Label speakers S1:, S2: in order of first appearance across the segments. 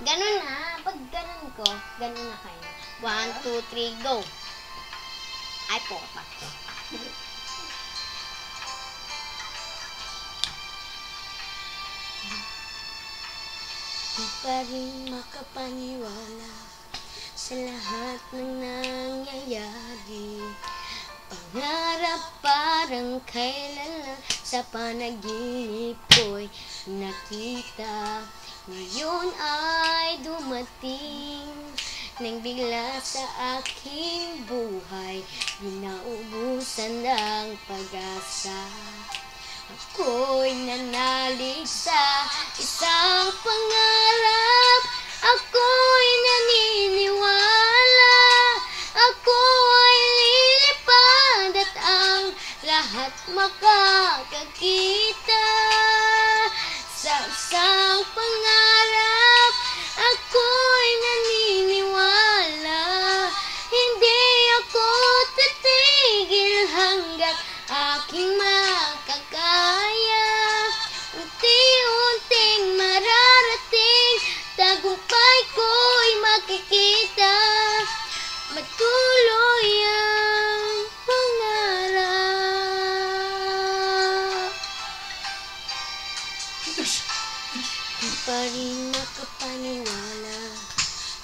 S1: Ganun na. Pag ganun ko, ganun na kayo. 1, 2, 3, go. Ay, pota. Di pa rin makapaniwala sa lahat ng nangyayari. Pangarap parang kailan lang sa panaginip ko'y nakita. Ngayon ay dumating nang bigla sa aking buhay, ginaubusan ng pag-asa. Ako'y nanalig sa isang pangarap. Ako'y naniniwala. Ako ay lilipad at ang lahat makakakita. Sa isang pangarap, ako'y naniniwala. Hindi ako titigil hanggat aking makakaya. Unti-unting mararating, tagumpay ko'y makikita. Matuloy ang pangarap. Di pa rin makapaniwala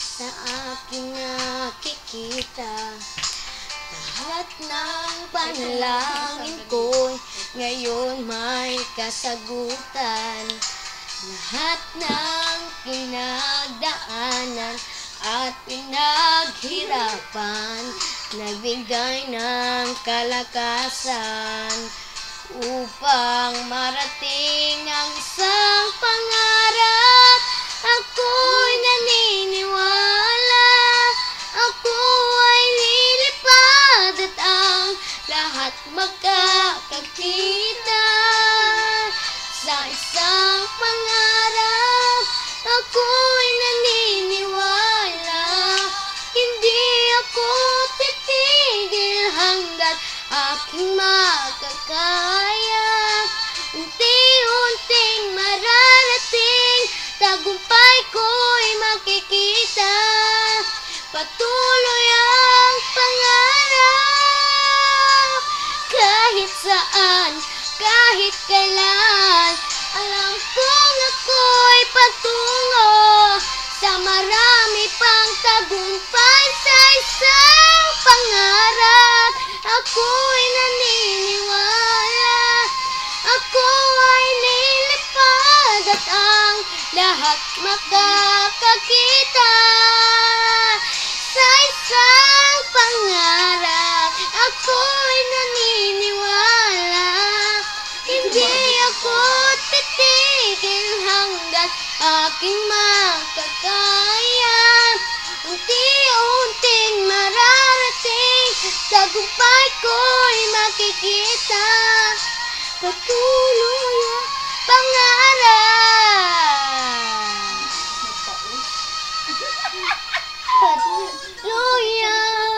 S1: sa aking nakikita. Lahat ng panalangin ko'y ngayon may kasagutan. Lahat ng pinagdaanan at pinaghirapan, nagbigay ng kalakasan upang marating ang isang pangarap. Ako'y naniniwala. Ako ay lilipad at ang lahat magkakakita. Sa isang pangarap, ako'y naniniwala. Hindi ako titigil hanggat aking makakaya. Unti-unting mararating, tagumpay ko'y makikita. Patuloy ang pangarap. Kahit saan, kahit kailan, alam kong ako'y patungo sa marami pang tagumpay. Sa isang pangarap, ako'y naniniwala. Ako ay lilipad at ang lahat makakakita. Sa isang pangarap, ako'y naniniwala. Hindi ako titigil hanggat aking makakaya. Unti-unting mararating, tagumpay ko'y makikita. Patuloy ang pangarap. Patuloy ang